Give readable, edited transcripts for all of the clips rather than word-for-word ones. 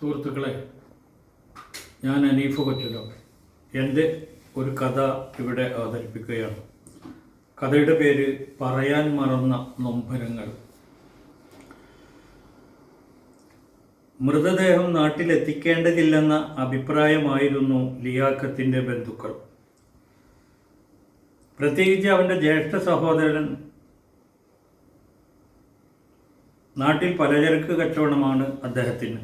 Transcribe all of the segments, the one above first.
സുഹൃത്തുക്കളെ, ഞാൻ അനീഫ് കൊച്ചുലോ. എൻ്റെ ഒരു കഥ ഇവിടെ അവതരിപ്പിക്കുകയാണ്. കഥയുടെ പേര് പറയാൻ മറന്ന നൊമ്പരങ്ങൾ. മൃതദേഹം നാട്ടിലെത്തിക്കേണ്ടതില്ലെന്ന അഭിപ്രായമായിരുന്നു ലിയാഖത്തിൻ്റെ ബന്ധുക്കൾ. പ്രത്യേകിച്ച് അവൻ്റെ ജ്യേഷ്ഠ സഹോദരൻ. നാട്ടിൽ പലചരക്ക് കച്ചവടമാണ് അദ്ദേഹത്തിന്.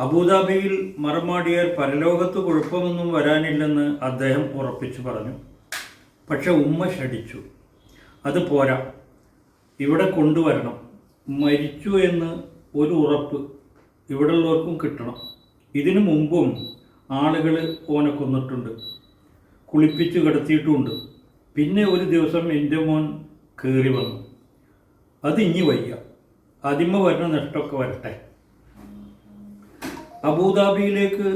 അബുദാബിയിൽ മറമാടിയാൽ പരലോകത്ത് കുഴപ്പമൊന്നും വരാനില്ലെന്ന് അദ്ദേഹം ഉറപ്പിച്ചു പറഞ്ഞു. പക്ഷെ ഉമ്മ ശഠിച്ചു. അത് പോരാ, ഇവിടെ കൊണ്ടുവരണം. മരിച്ചു എന്ന് ഒരു ഉറപ്പ് ഇവിടെയുള്ളവർക്കും കിട്ടണം. ഇതിനു മുമ്പും ആളുകൾ ഓനെ കൊന്നിട്ടുണ്ട്, കുളിപ്പിച്ച് കിടത്തിയിട്ടുമുണ്ട്. പിന്നെ ഒരു ദിവസം എൻ്റെ മോൻ കയറി വന്നു. അതിഞ്ഞി വയ്യ, അതിമ വരുന്ന നഷ്ടമൊക്കെ വരട്ടെ. അബുദാബിയിലേക്ക്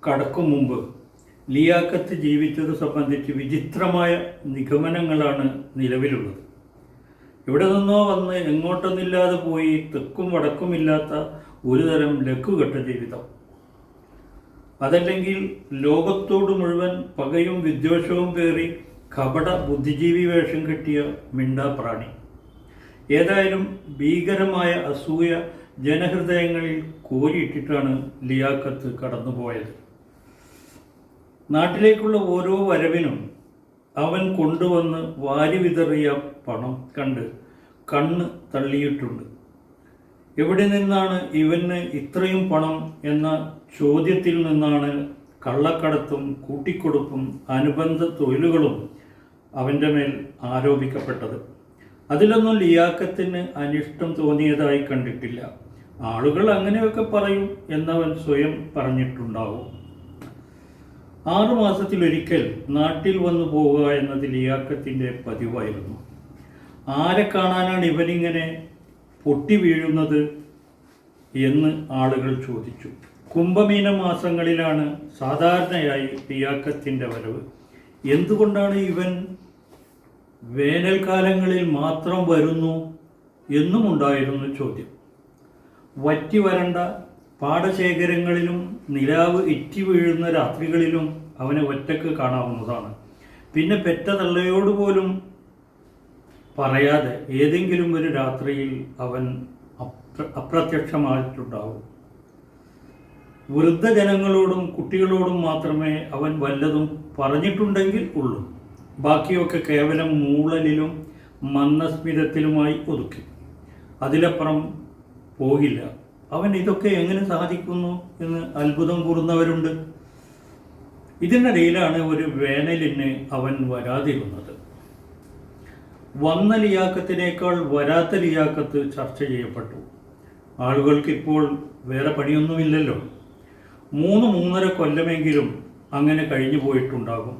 കടക്കും മുമ്പ് ലിയാഖത്ത് ജീവിച്ചത് സംബന്ധിച്ച് വിചിത്രമായ നിഗമനങ്ങളാണ് നിലവിലുള്ളത്. ഇവിടെ നിന്നോ വന്ന് എങ്ങോട്ടൊന്നില്ലാതെ പോയി തെക്കും വടക്കുമില്ലാത്ത ഒരുതരം ലക്കുകെട്ട ജീവിതം. അതല്ലെങ്കിൽ ലോകത്തോട് മുഴുവൻ പകയും വിദ്വേഷവും പേറി കപട ബുദ്ധിജീവി വേഷം കെട്ടിയ മിണ്ടാപ്രാണി. ഏതായാലും ഭീകരമായ അസൂയ ജനഹൃദയങ്ങളിൽ കോരിയിട്ടിട്ടാണ് ലിയാഖത്ത് കടന്നുപോയത്. നാട്ടിലേക്കുള്ള ഓരോ വരവിനും അവൻ കൊണ്ടുവന്ന് വാരി വിതറിയ പണം കണ്ട് കണ്ണ് തള്ളിയിട്ടുണ്ട്. എവിടെ നിന്നാണ് ഇവന് ഇത്രയും പണം എന്ന ചോദ്യത്തിൽ നിന്നാണ് കള്ളക്കടത്തും കൂട്ടിക്കൊടുപ്പും അനുബന്ധ തൊഴിലുകളും അവൻ്റെ മേൽ ആരോപിക്കപ്പെട്ടത്. അതിലൊന്നും ലിയാഖത്തിന് അനിഷ്ടം തോന്നിയതായി കണ്ടിട്ടില്ല. ആളുകൾ അങ്ങനെയൊക്കെ പറയും എന്നവൻ സ്വയം പറഞ്ഞിട്ടുണ്ടാവും. 6 മാസത്തിലൊരിക്കൽ നാട്ടിൽ വന്നു പോവുക എന്നത് ലിയാഖത്തിൻ്റെ പതിവായിരുന്നു. ആരെ കാണാനാണ് ഇവനിങ്ങനെ പൊട്ടി വീഴുന്നത് എന്ന് ആളുകൾ ചോദിച്ചു. കുംഭമീന മാസങ്ങളിലാണ് സാധാരണയായി ലിയാഖത്തിൻ്റെ വരവ്. എന്തുകൊണ്ടാണ് ഇവൻ വേനൽക്കാലങ്ങളിൽ മാത്രം വരുന്നു എന്നും ഉണ്ടായിരുന്നു ചോദ്യം. വറ്റി വരണ്ട പാടശേഖരങ്ങളിലും നിലാവ് ഇറ്റി വീഴുന്ന രാത്രികളിലും അവനെ ഒറ്റക്ക് കാണാവുന്നതാണ്. പിന്നെ പെറ്റ തള്ളയോടുപോലും പറയാതെ ഏതെങ്കിലും ഒരു രാത്രിയിൽ അവൻ അപ്രത്യക്ഷമായിട്ടുണ്ടാവും. വൃദ്ധജനങ്ങളോടും കുട്ടികളോടും മാത്രമേ അവൻ വല്ലതും പറഞ്ഞിട്ടുണ്ടെങ്കിൽ ഉള്ളൂ. ബാക്കിയൊക്കെ കേവലം മൂളലിലും മന്ദസ്മിതത്തിലുമായി ഒതുക്കി. അതിലപ്പുറം പോകില്ല. അവൻ ഇതൊക്കെ എങ്ങനെ സാധിക്കുന്നു എന്ന് അത്ഭുതം കൂറുന്നവരുണ്ട്. ഇതിനിടയിലാണ് ഒരു വേനലിന് അവൻ വരാതിരുന്നത്. വന്ന ലിയാഖത്തിനേക്കാൾ വരാത്ത ലിയാഖത്ത് ചർച്ച ചെയ്യപ്പെട്ടു. ആളുകൾക്കിപ്പോൾ വേറെ പണിയൊന്നുമില്ലല്ലോ. 3-3.5 കൊല്ലമെങ്കിലും അങ്ങനെ കഴിഞ്ഞു പോയിട്ടുണ്ടാകും.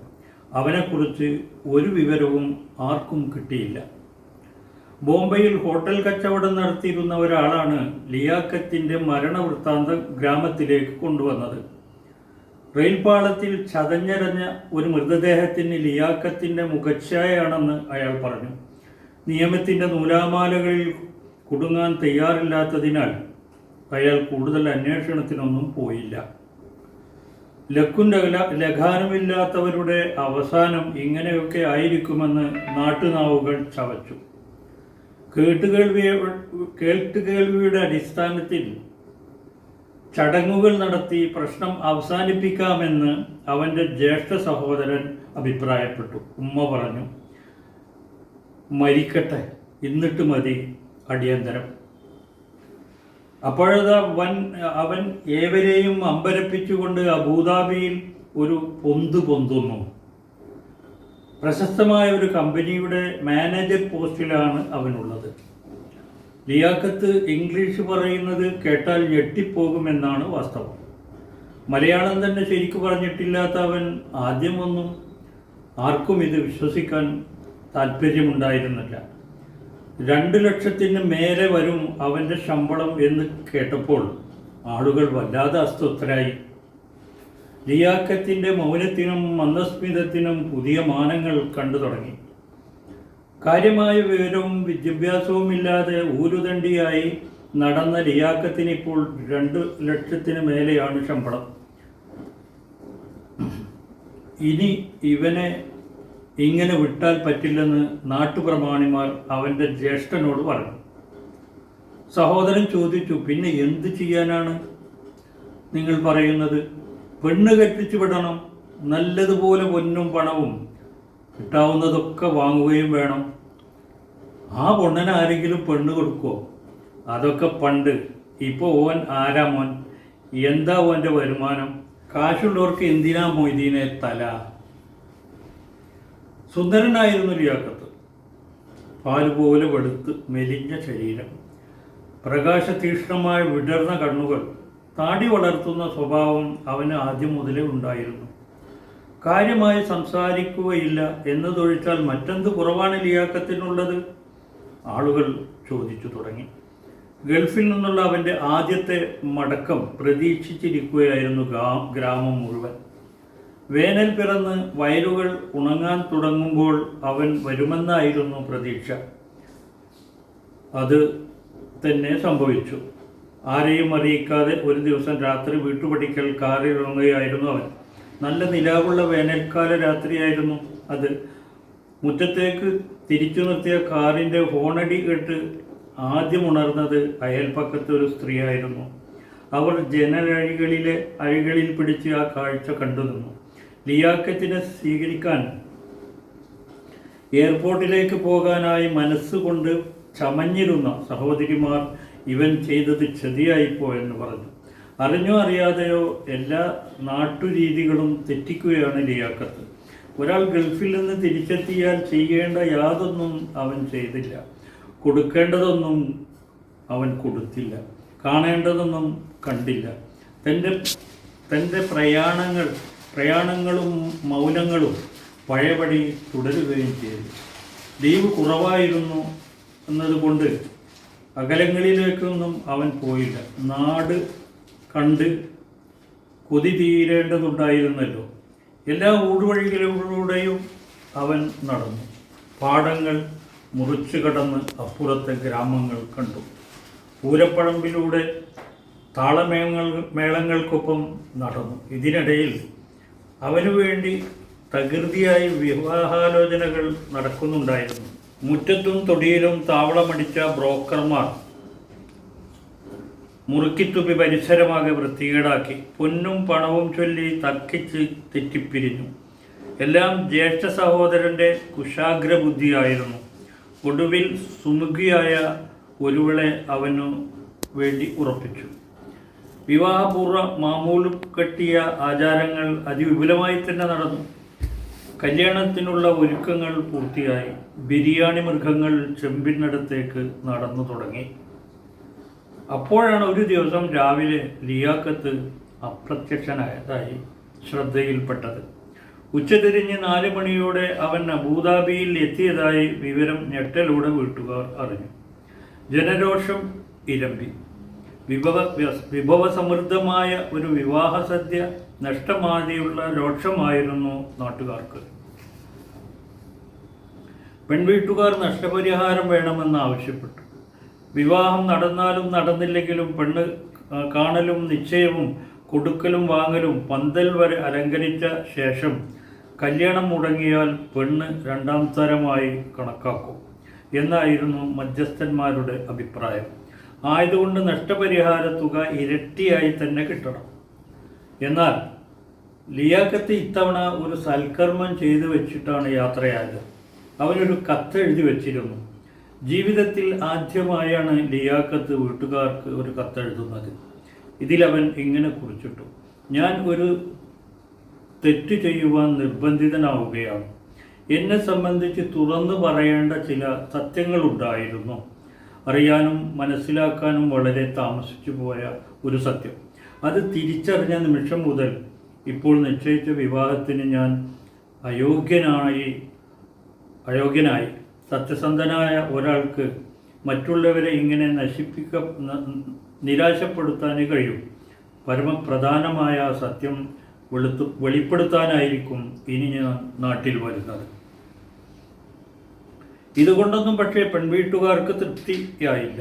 അവനെക്കുറിച്ച് ഒരു വിവരവും ആർക്കും കിട്ടിയില്ല. ബോംബെയിൽ ഹോട്ടൽ കച്ചവടം നടത്തിയിരുന്ന ഒരാളാണ് ലിയാഖത്തിൻ്റെ മരണവൃത്താന്തം ഗ്രാമത്തിലേക്ക് കൊണ്ടുവന്നത്. റെയിൽപാളത്തിൽ ചതഞ്ഞരഞ്ഞ ഒരു മൃതദേഹത്തിന് ലിയാഖത്തിൻ്റെ മുഖച്ഛായയാണെന്ന് അയാൾ പറഞ്ഞു. നിയമത്തിൻ്റെ നൂലാമാലകളിൽ കുടുങ്ങാൻ തയ്യാറില്ലാത്തതിനാൽ അയാൾ കൂടുതൽ അന്വേഷണത്തിനൊന്നും പോയില്ല. ലക്കും ലഘാനുമില്ലാത്തവരുടെ അവസാനം ഇങ്ങനെയൊക്കെ ആയിരിക്കുമെന്ന് നാട്ടുനാവുകൾ ചവച്ചു. കേട്ടുകേൾവിയുടെ അടിസ്ഥാനത്തിൽ ചടങ്ങുകൾ നടത്തി പ്രശ്നം അവസാനിപ്പിക്കാമെന്ന് അവൻ്റെ ജ്യേഷ്ഠ സഹോദരൻ അഭിപ്രായപ്പെട്ടു. ഉമ്മ പറഞ്ഞു, മരിക്കട്ടെ, എന്നിട്ട് മതി അടിയന്തരം. അപ്പോഴത് അവൻ ഏവരെയും അമ്പരപ്പിച്ചുകൊണ്ട് അബുദാബിയിൽ ഒരു പൊന്തുന്നു. പ്രശസ്തമായ ഒരു കമ്പനിയുടെ മാനേജർ പോസ്റ്റിലാണ് അവനുള്ളത്. ലിയാഖത്ത് ഇംഗ്ലീഷ് പറയുന്നത് കേട്ടാൽ ഞെട്ടിപ്പോകുമെന്നാണ് വാസ്തവം. മലയാളം തന്നെ ശരിക്കു പറഞ്ഞിട്ടില്ലാത്ത അവൻ ആദ്യമൊന്നും ആർക്കും ഇത് വിശ്വസിക്കാൻ താല്പര്യമുണ്ടായിരുന്നില്ല. 2 ലക്ഷത്തിന് മേലെ വരും അവൻ്റെ ശമ്പളം എന്ന് കേട്ടപ്പോൾ ആളുകൾ വല്ലാതെ അസ്വസ്ഥരായി. ലിയാഖത്തിൻ്റെ മൗനത്തിനും മന്ദസ്മിതത്തിനും പുതിയ മാനങ്ങൾ കണ്ടു തുടങ്ങി. കാര്യമായ വിവരവും വിദ്യാഭ്യാസവുമില്ലാതെ ഊരുദണ്ഡിയായി നടന്ന ലിയാക്കത്തിന് ഇപ്പോൾ 2 ലക്ഷത്തിന് മേലെയാണ് ശമ്പളം. ഇനി ഇവനെ ഇങ്ങനെ വിട്ടാൽ പറ്റില്ലെന്ന് നാട്ടുപ്രമാണിമാർ അവൻ്റെ ജ്യേഷ്ഠനോട് പറഞ്ഞു. സഹോദരൻ ചോദിച്ചു, പിന്നെ എന്ത് ചെയ്യാനാണ് നിങ്ങൾ പറയുന്നത്? പെണ്ണ് കെട്ടിച്ചു വിടണം, നല്ലതുപോലെ പൊന്നും പണവും കിട്ടാവുന്നതൊക്കെ വാങ്ങുകയും വേണം. ആ പൊണ്ണന് ആരെങ്കിലും പെണ്ണ് കൊടുക്കുമോ? അതൊക്കെ പണ്ട്. ഇപ്പോൾ ഓൻ ആരാ മോൻ? എന്താ ഓൻ്റെ വരുമാനം? കാശുള്ളവർക്ക് എന്തിനാ മൊയ്തീനെ തല? സുന്ദരനായിരുന്നു ലിയാക്കത്ത്. പാലുപോലെ വെളുത്ത് മെലിഞ്ഞ ശരീരം, പ്രകാശതീക്ഷ്ണമായ വിടർന്ന കണ്ണുകൾ, താടി വളർത്തുന്ന സ്വഭാവം അവന് ആദ്യം മുതലേ ഉണ്ടായിരുന്നു. കാര്യമായി സംസാരിക്കുകയില്ല എന്നതൊഴിച്ചാൽ മറ്റെന്ത് കുറവാണ് ലിയാക്കത്തിനുള്ളത്? ആളുകൾ ചോദിച്ചു തുടങ്ങി. ഗൾഫിൽ നിന്നുള്ള അവൻ്റെ ആദ്യത്തെ മടക്കം പ്രതീക്ഷിച്ചിരിക്കുകയായിരുന്നു ഗ്രാമം മുഴുവൻ. വേനൽ പിറന്ന് വയലുകൾ ഉണങ്ങാൻ തുടങ്ങുമ്പോൾ അവൻ വരുമെന്നായിരുന്നു പ്രതീക്ഷ. അത് തന്നെ സംഭവിച്ചു. ആരെയും അറിയിക്കാതെ ഒരു ദിവസം രാത്രി വീട്ടുപടിക്കൽ കാറിലിറങ്ങുകയായിരുന്നു അവൻ. നല്ല നിലാവുള്ള വേനൽക്കാല രാത്രിയായിരുന്നു അത്. മുറ്റത്തേക്ക് തിരിച്ചു നിർത്തിയ കാറിൻ്റെ ഹോണടി കേട്ട് ആദ്യം ഉണർന്നത് അയൽപ്പക്കത്തെ ഒരു സ്ത്രീയായിരുന്നു. അവർ അഴികളിൽ പിടിച്ച് ആ കാഴ്ച കണ്ടു നിന്നു. ലിയാക്കത്തിനെ സ്വീകരിക്കാൻ എയർപോർട്ടിലേക്ക് പോകാനായി മനസ്സുകൊണ്ട് ചമഞ്ഞിരുന്ന സഹോദരിമാർ ഇവൻ ചെയ്തത് ചതിയായിപ്പോയെന്ന് പറഞ്ഞു. അറിഞ്ഞോ അറിയാതെയോ എല്ലാ നാട്ടുരീതികളും തെറ്റിക്കുകയാണ് ലിയാക്കത്ത്. ഒരാൾ ഗൾഫിൽ നിന്ന് തിരിച്ചെത്തിയാൽ ചെയ്യേണ്ട യാതൊന്നും അവൻ ചെയ്തില്ല. കൊടുക്കേണ്ടതൊന്നും അവൻ കൊടുത്തില്ല. കാണേണ്ടതൊന്നും കണ്ടില്ല. തൻ്റെ പ്രയാണങ്ങളും മൗനങ്ങളും പഴയപടി തുടരുകയും ചെയ്തു. ലീവ് കുറവായിരുന്നു എന്നതുകൊണ്ട് അകലങ്ങളിലേക്കൊന്നും അവൻ പോയില്ല. നാട് കണ്ട് കൊതി തീരേണ്ടതുണ്ടായിരുന്നല്ലോ. എല്ലാ ഊടുവഴികളിലൂടെയും അവൻ നടന്നു. പാടങ്ങൾ മുറിച്ചു കടന്ന് അപ്പുറത്തെ ഗ്രാമങ്ങൾ കണ്ടു. പൂരപ്പറമ്പിലൂടെ മേളങ്ങൾക്കൊപ്പം നടന്നു. ഇതിനിടയിൽ അവനു വേണ്ടി തകൃതിയായി വിവാഹാലോചനകൾ നടക്കുന്നുണ്ടായിരുന്നു. മുറ്റത്തും തൊടിയിലും താവളമടിച്ച ബ്രോക്കർമാർ മുറുക്കിത്തുപ്പി പരിസരമാകെ വൃത്തികേടാക്കി. പൊന്നും പണവും ചൊല്ലി തർക്കിച്ച് തെറ്റിപ്പിരിഞ്ഞു. എല്ലാം ജ്യേഷ്ഠ സഹോദരൻ്റെ കുശാഗ്രബുദ്ധിയായിരുന്നു. ഒടുവിൽ സുമുഖിയായ ഒരുവളെ അവനു വേണ്ടി ഉറപ്പിച്ചു. വിവാഹപൂർവ്വ മാമൂല് കെട്ടിയ ആചാരങ്ങൾ അതിവിപുലമായി തന്നെ നടന്നു. കല്യാണത്തിനുള്ള ഒരുക്കങ്ങൾ പൂർത്തിയായി. ബിരിയാണി മൃഗങ്ങൾ ചെമ്പിനടുത്തേക്ക് നടന്നു തുടങ്ങി. അപ്പോഴാണ് ഒരു ദിവസം രാവിലെ ലിയാക്കത്ത് അപ്രത്യക്ഷനായതായി ശ്രദ്ധയിൽപ്പെട്ടത്. ഉച്ചതിരിഞ്ഞ് 4 മണിയോടെ അവൻ അബൂദാബിയിൽ എത്തിയതായി വിവരം ഞെട്ടലോടെ വീട്ടുകാർ അറിഞ്ഞു. ജനരോഷം ഇരമ്പി. വിഭവസമൃദ്ധമായ ഒരു വിവാഹ സദ്യ നഷ്ടമാതിയുള്ള രോക്ഷമായിരുന്നു നാട്ടുകാർക്ക്. പെൺവീട്ടുകാർ നഷ്ടപരിഹാരം വേണമെന്ന് ആവശ്യപ്പെട്ടു. വിവാഹം നടന്നാലും നടന്നില്ലെങ്കിലും പെണ്ണ് കാണലും നിശ്ചയവും കൊടുക്കലും വാങ്ങലും പന്തൽ വരെ അലങ്കരിച്ച ശേഷം കല്യാണം മുടങ്ങിയാൽ പെണ്ണ് 2ാം തരമായി കണക്കാക്കും എന്നായിരുന്നു മധ്യസ്ഥന്മാരുടെ അഭിപ്രായം. ആയതുകൊണ്ട് നഷ്ടപരിഹാര തുക ഇരട്ടിയായി തന്നെ കിട്ടണം. എന്നാൽ ലിയാക്കത്ത് ഇത്തവണ ഒരു സൽക്കർമ്മം ചെയ്തു വെച്ചിട്ടാണ് യാത്രയായത്. അവനൊരു കത്തെഴുതി വച്ചിരുന്നു. ജീവിതത്തിൽ ആദ്യമായാണ് ലിയാക്കത്ത് വീട്ടുകാർക്ക് ഒരു കത്തെഴുതുന്നത്. ഇതിലവൻ ഇങ്ങനെ കുറിച്ചിട്ടു: ഞാൻ ഒരു തെറ്റ് ചെയ്യുവാൻ നിർബന്ധിതനാവുകയാണ്. എന്നെ സംബന്ധിച്ച് തുറന്നു പറയേണ്ട ചില സത്യങ്ങളുണ്ടായിരുന്നു. അറിയാനും മനസ്സിലാക്കാനും വളരെ താമസിച്ചു പോയ ഒരു സത്യം. അത് തിരിച്ചറിഞ്ഞ നിമിഷം മുതൽ ഇപ്പോൾ നിശ്ചയിച്ച വിവാഹത്തിന് ഞാൻ അയോഗ്യനായി. സത്യസന്ധനായ ഒരാൾക്ക് മറ്റുള്ളവരെ ഇങ്ങനെ നിരാശപ്പെടുത്താനേ കഴിയും. പരമപ്രധാനമായ സത്യം വെളിപ്പെടുത്താനായിരിക്കും ഇനി ഞാൻ നാട്ടിൽ വരുന്നത്. ഇതുകൊണ്ടൊന്നും പക്ഷേ പെൺവീട്ടുകാർക്ക് തൃപ്തിയായില്ല.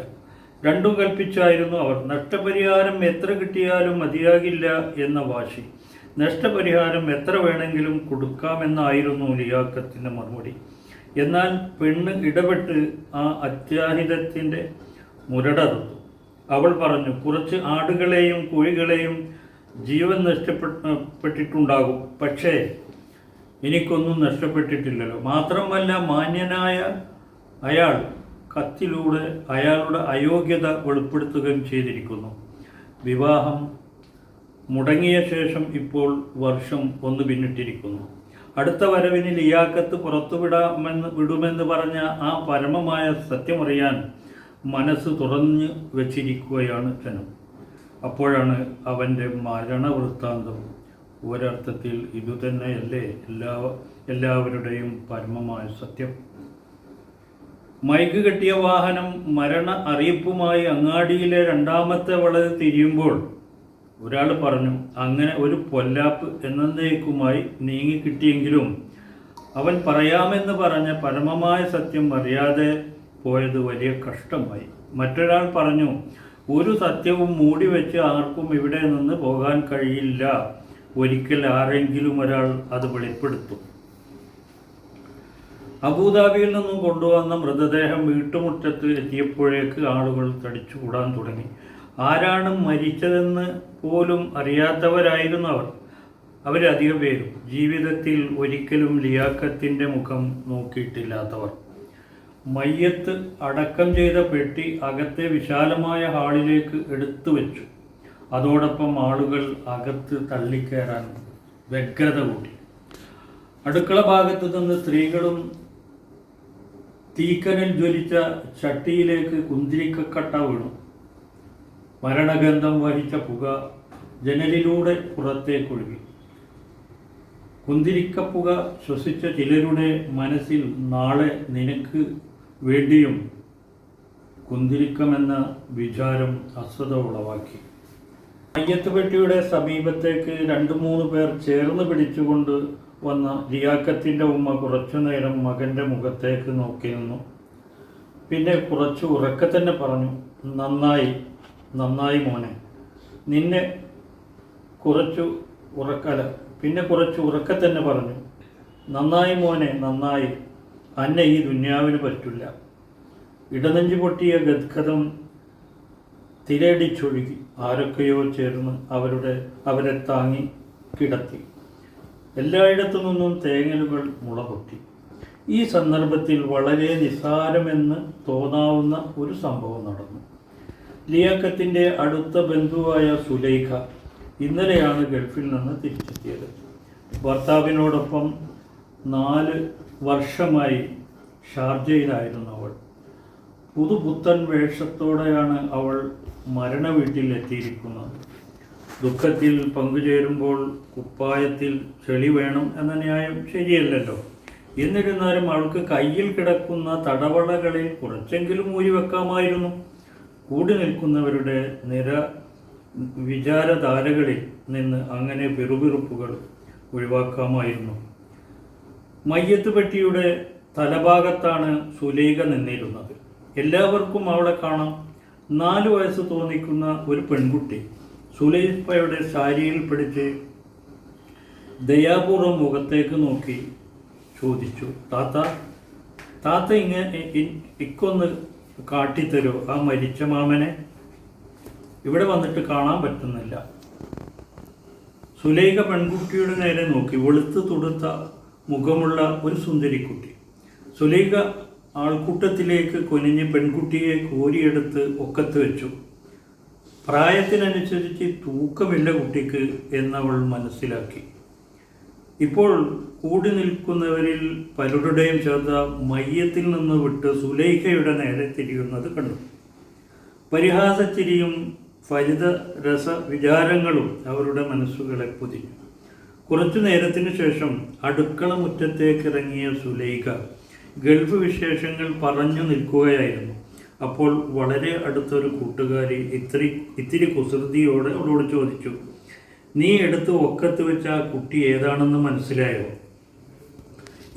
രണ്ടും കൽപ്പിച്ചായിരുന്നു അവർ. നഷ്ടപരിഹാരം എത്ര കിട്ടിയാലും മതിയാകില്ല എന്ന വാശി. നഷ്ടപരിഹാരം എത്ര വേണമെങ്കിലും കൊടുക്കാമെന്നായിരുന്നു ലിയാഖത്തിൻ്റെ മറുപടി. എന്നാൽ പെണ്ണ് ഇടപെട്ട് ആ അത്യാഹിതത്തിൻ്റെ മുരടറുത്തു. അവൾ പറഞ്ഞു, കുറച്ച് ആടുകളെയും കോഴികളെയും ജീവൻ നഷ്ടപ്പെട്ടിട്ടുണ്ടാകും, പക്ഷേ എനിക്കൊന്നും നഷ്ടപ്പെട്ടിട്ടില്ലല്ലോ. മാത്രമല്ല, മാന്യനായ അയാൾ കത്തിലൂടെ അയാളുടെ അയോഗ്യത വെളിപ്പെടുത്തുകയും ചെയ്തിരിക്കുന്നു. വിവാഹം മുടങ്ങിയ ശേഷം ഇപ്പോൾ വർഷം 1 പിന്നിട്ടിരിക്കുന്നു. അടുത്ത വരവിന് ലിയാഖത്ത് വിടുമെന്ന് പറഞ്ഞ ആ പരമമായ സത്യമറിയാൻ മനസ്സ് തുറന്നു വച്ചിരിക്കുകയാണ് ജനം. അപ്പോഴാണ് അവൻ്റെ മരണവൃത്താന്തം. ഒരർത്ഥത്തിൽ ഇതുതന്നെയല്ലേ എല്ലാവരുടെയും പരമമായ സത്യം. മൈക്ക് കെട്ടിയ വാഹനം മരണ അറിയിപ്പുമായി അങ്ങാടിയിലെ 2ാമത്തെ വളവ് തിരിയുമ്പോൾ ഒരാൾ പറഞ്ഞു, അങ്ങനെ ഒരു പൊല്ലാപ്പ് എന്നേക്കുമായി നീങ്ങിക്കിട്ടിയെങ്കിലും അവൻ പറയാമെന്ന് പറഞ്ഞ പരമമായ സത്യം അറിയാതെ പോയത് വലിയ കഷ്ടമായി. മറ്റൊരാൾ പറഞ്ഞു, ഒരു സത്യവും മൂടി വെച്ച് ആർക്കും ഇവിടെ നിന്ന് പോകാൻ കഴിയില്ല. ഒരിക്കൽ ആരെങ്കിലും ഒരാൾ അത് വെളിപ്പെടുത്തും. അബുദാബിയിൽ നിന്നും കൊണ്ടുവന്ന മൃതദേഹം വീട്ടുമുറ്റത്ത് എത്തിയപ്പോഴേക്ക് ആളുകൾ തടിച്ചുകൂടാൻ തുടങ്ങി. ആരാണ് മരിച്ചതെന്ന് പോലും അറിയാത്തവരായിരുന്നു അവരധികം പേരും. ജീവിതത്തിൽ ഒരിക്കലും ലിയാഖത്തിൻ്റെ മുഖം നോക്കിയിട്ടില്ലാത്തവർ. മയ്യത്ത് അടക്കം ചെയ്ത പെട്ടി അകത്തെ വിശാലമായ ഹാളിലേക്ക് എടുത്തു വെച്ചു. അതോടൊപ്പം ആളുകൾ അകത്ത് തള്ളിക്കയറാൻ വ്യഗ്രത കൂട്ടി. അടുക്കള ഭാഗത്തു നിന്ന് സ്ത്രീകളും തീക്കനൽ ജ്വലിച്ച ചട്ടിയിലേക്ക് കുന്തിരിക്കക്കട്ട വീണു. മരണഗന്ധം വഹിച്ച പുക ജനലിലൂടെ പുറത്തേക്കൊഴുകി. കുന്തിരിക്കപ്പുക ശ്വസിച്ച ചിലരുടെ മനസ്സിൽ നാളെ നിനക്ക് വേണ്ടിയും കുന്തിരിക്കമെന്ന വിചാരം അസ്വത ഉളവാക്കി. മയ്യത്ത് പെട്ടിയുടെ സമീപത്തേക്ക് 2-3 പേർ ചേർന്ന് പിടിച്ചുകൊണ്ട് വന്ന ലിയാഖത്തിൻ്റെ ഉമ്മ കുറച്ചുനേരം മകൻ്റെ മുഖത്തേക്ക് നോക്കി നിന്നു. പിന്നെ കുറച്ച് ഉറക്കെ തന്നെ പറഞ്ഞു, നന്നായി മോനെ. പിന്നെ കുറച്ച് ഉറക്കെ തന്നെ പറഞ്ഞു, നന്നായി മോനെ, നന്നായി. അന്നെ ഈ ദുന്യാവിന് പറ്റില്ല. ഇടനെഞ്ചു പൊട്ടിയ ഗദ്ഗതം തിരയടിച്ചൊഴുകി. ആരൊക്കെയോ ചേർന്ന് അവരെ താങ്ങി കിടത്തി. എല്ലായിടത്തു നിന്നും തേങ്ങലുകൾ മുളപൊട്ടി. ഈ സന്ദർഭത്തിൽ വളരെ നിസ്സാരമെന്ന് തോന്നാവുന്ന ഒരു സംഭവം നടന്നു. ലിയാഖത്തിൻ്റെ അടുത്ത ബന്ധുവായ സുലൈഖ ഇന്നലെയാണ് ഗൾഫിൽ നിന്ന് തിരിച്ചെത്തിയത്. ഭർത്താവിനോടൊപ്പം 4 വർഷമായി ഷാർജയിലായിരുന്നു അവൾ. പുതുപുത്തൻ വേഷത്തോടെയാണ് അവൾ മരണവീട്ടിൽ എത്തിയിരിക്കുന്നത്. ദുഃഖത്തിൽ പങ്കുചേരുമ്പോൾ കുപ്പായത്തിൽ ചെളി വേണം എന്ന ന്യായം ശരിയല്ലല്ലോ. എന്നിരുന്നാലും അവൾക്ക് കയ്യിൽ കിടക്കുന്ന തടവളകളിൽ കുറച്ചെങ്കിലും ഊരി വെക്കാമായിരുന്നു. കൂടി നിൽക്കുന്നവരുടെ വിചാരധാരകളിൽ നിന്ന് അങ്ങനെ പിറുപിറുപ്പുകൾ ഒഴിവാക്കാമായിരുന്നു. മയ്യത്ത് പെട്ടിയുടെ തലഭാഗത്താണ് സുലൈഖ നിന്നിരുന്നത്. എല്ലാവർക്കും അവളെ കാണാം. 4 വയസ്സ് തോന്നിക്കുന്ന ഒരു പെൺകുട്ടി സുലൈഖയുടെ സാരിയിൽ പിടിച്ച് ദയാപൂർവം മുഖത്തേക്ക് നോക്കി ചോദിച്ചു, താത്ത ഇക്കൊന്ന് കാട്ടിത്തരോ ആ മരിച്ച മാമനെ? ഇവിടെ വന്നിട്ട് കാണാൻ പറ്റുന്നില്ല. സുലൈഖ പെൺകുട്ടിയുടെ നേരെ നോക്കി. വെളുത്ത് തുടുത്ത മുഖമുള്ള ഒരു സുന്ദരിക്കുട്ടി. സുലൈഖ ആൾക്കൂട്ടത്തിലേക്ക് കുനിഞ്ഞ് പെൺകുട്ടിയെ കോരിയെടുത്ത് ഒക്കത്ത് വെച്ചു. പ്രായത്തിനനുസരിച്ച് തൂക്കമില്ല കുട്ടിക്ക് എന്നവൾ മനസ്സിലാക്കി. ഇപ്പോൾ കൂടി നിൽക്കുന്നവരിൽ പലരുടെയും ശ്രദ്ധ മയ്യത്തിൽ നിന്ന് വിട്ട് സുലൈഖയുടെ നേരെ തിരിയുന്നത് കണ്ടു. പരിഹാസച്ചിരിയും ഫലിത രസ വിചാരങ്ങളും അവരുടെ മനസ്സുകളെ പൊതിഞ്ഞു. കുറച്ചു നേരത്തിന് ശേഷം അടുക്കള മുറ്റത്തേക്ക് ഇറങ്ങിയ സുലൈഖ ഗൾഫ് വിശേഷങ്ങൾ പറഞ്ഞു നിൽക്കുകയായിരുന്നു. അപ്പോൾ വളരെ അടുത്തൊരു കൂട്ടുകാരി ഇത്തിരി കുസൃതിയോടെ അവളോട് ചോദിച്ചു, നീ എടുത്ത് ഒക്കത്ത് വെച്ച ആ കുട്ടി ഏതാണെന്ന് മനസ്സിലായോ?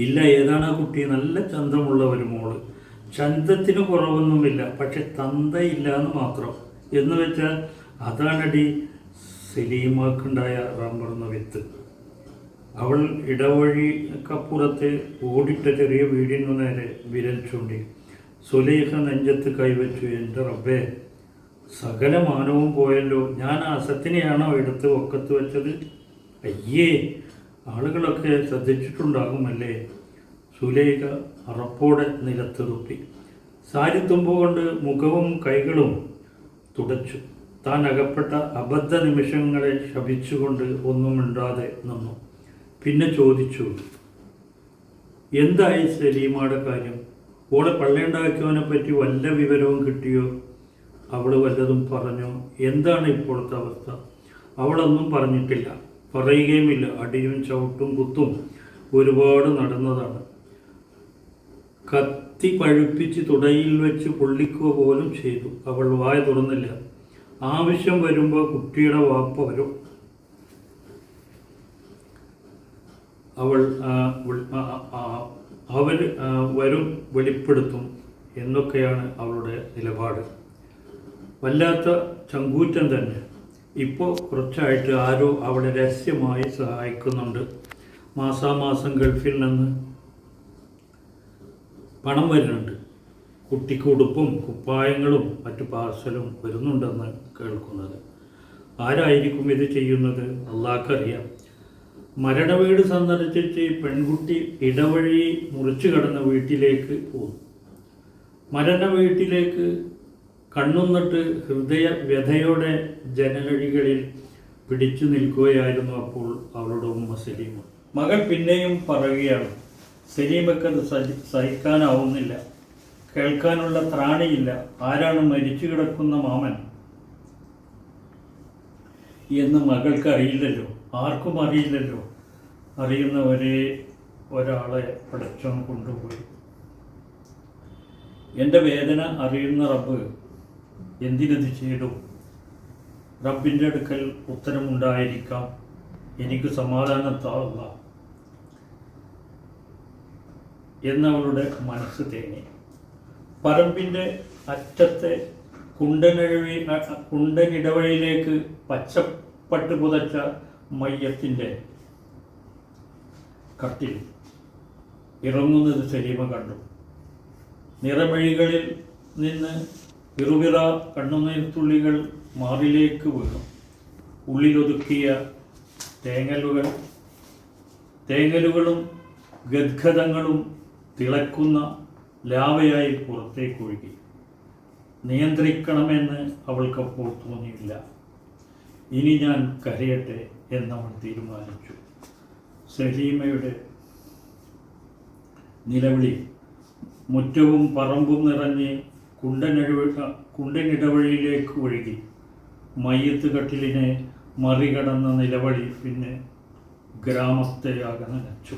ഇല്ല, ഏതാണ് ആ കുട്ടി? നല്ല ചന്തമുള്ള ഒരു മോള്, ചന്തത്തിന് കുറവൊന്നുമില്ല, പക്ഷെ തന്തയില്ല എന്ന് മാത്രം. എന്ന് വെച്ചാൽ അതാണടി സലീമാക്കുണ്ടായ റബ്ബർന്ന വിത്ത്. അവൾ ഇടവഴിക്കപ്പുറത്ത് ഓടിട്ട ചെറിയ വീടിനു നേരെ വിരൽ ചൂണ്ടി. സുലൈഖ നെഞ്ചത്ത് കൈവച്ചു. എൻ്റെ റബ്ബേ, സകല മാനവും പോയല്ലോ. ഞാൻ ആ അസത്തിനെയാണോ എടുത്ത് ഒക്കത്ത് വെച്ചത്? അയ്യേ, ആളുകളൊക്കെ ശ്രദ്ധിച്ചിട്ടുണ്ടാകുമല്ലേ. സുലൈഖ അറപ്പോടെ നിലത്ത് തുപ്പി. സാരിത്തുമ്പ് കൊണ്ട് മുഖവും കൈകളും തുടച്ചു. താൻ അകപ്പെട്ട അബദ്ധ നിമിഷങ്ങളെ ശപിച്ചുകൊണ്ട് ഒന്നും മിണ്ടാതെ നിന്നു. പിന്നെ ചോദിച്ചു, എന്തായി സലീമയുടെ കാര്യം? ഓളെ പള്ളിയുണ്ടാക്കിയവനെ പറ്റി വല്ല വിവരവും കിട്ടിയോ? അവൾ വല്ലതും പറഞ്ഞോ? എന്താണ് ഇപ്പോഴത്തെ അവസ്ഥ? അവളൊന്നും പറഞ്ഞിട്ടില്ല, പറയുകയുമില്ല. അടിയും ചവിട്ടും കുത്തും ഒരുപാട് നടന്നതാണ്. കത്തി പഴുപ്പിച്ച് തുടയിൽ വെച്ച് പൊള്ളിക്കുക പോലും ചെയ്തു. അവൾ വായ തുറന്നില്ല. ആവശ്യം വരുമ്പോൾ കുട്ടിയുടെ വാപ്പ വരും. അവർ വരും, വെളിപ്പെടുത്തും എന്നൊക്കെയാണ് അവളുടെ നിലപാട്. വല്ലാത്ത ചങ്കൂറ്റം തന്നെ. ഇപ്പോൾ കുറച്ചായിട്ട് ആരോ അവളെ രഹസ്യമായി സഹായിക്കുന്നുണ്ട്. മാസാമാസം ഗൾഫിൽ നിന്ന് പണം വരുന്നുണ്ട്. കുട്ടിക്ക് ഉടുപ്പും കുപ്പായങ്ങളും മറ്റു പാർസലും വരുന്നുണ്ടെന്ന് കേൾക്കുന്നത്. ആരായിരിക്കും ഇത് ചെയ്യുന്നത്? അള്ളാഹ്ക്കറിയാം. മരണവീട് സന്ദർശിച്ച് പെൺകുട്ടി ഇടവഴി മുറിച്ചു കടന്ന വീട്ടിലേക്ക് പോകുന്നു. മരണ വീട്ടിലേക്ക് കണ്ണുന്നിട്ട് ഹൃദയ വ്യഥയോടെ ജനലഴികളിൽ പിടിച്ചു നിൽക്കുകയായിരുന്നു അപ്പോൾ അവളുടെ ഉമ്മ സലീമ. മകൾ പിന്നെയും പറയുകയാണ്, സലീമക്കത് സഹിക്കാനാവുന്നില്ല, കേൾക്കാനുള്ള ത്രാണിയില്ല. ആരാണ് മരിച്ചു കിടക്കുന്ന മാമൻ എന്ന് മകൾക്ക് അറിയില്ലല്ലോ, ആർക്കും അറിയില്ലല്ലോ. അറിയുന്ന ഒരാളെ പടച്ചോൻ കൊണ്ടുപോയി. എൻ്റെ വേദന അറിയുന്ന റബ്ബ് എന്തിനത് ചെയ്തു? റബ്ബിൻ്റെ അടുക്കൽ ഉത്തരമുണ്ടായിരിക്കാം. എനിക്ക് സമാധാനത്താവുക എന്നവളുടെ മനസ്സ് തേങ്ങി. പറമ്പിൻ്റെ അറ്റത്തെ കുണ്ടനിടവഴിയിലേക്ക് പച്ചപ്പട്ട് പുതച്ച മയ്യത്തിൻ്റെ കട്ടിൽ ഇറങ്ങുന്നത് സലീമ കണ്ടു. നിറമിഴികളിൽ നിന്ന് വിറുവിറ കണ്ണുനീർത്തുള്ളികൾ മാറിലേക്ക് വീണു. ഉള്ളിലൊതുക്കിയ തേങ്ങലുകളും ഗദ്ഗതങ്ങളും തിളക്കുന്ന ലാവയായി പുറത്തേക്കൊഴുകി. നിയന്ത്രിക്കണമെന്ന് അവൾക്കപ്പോൾ തോന്നിയില്ല. ഇനി ഞാൻ കരയട്ടെ എന്നവൾ തീരുമാനിച്ചു. സലീമയുടെ നിലവിളി മുറ്റവും പറമ്പും നിറഞ്ഞ് കുണ്ടനിടവഴിയിലേക്ക് ഒഴുകി. മയ്യത്ത് കട്ടിലിനെ മറികടന്ന നിലവിളി പിന്നെ ഗ്രാമത്തെ ആകെ നനച്ചു.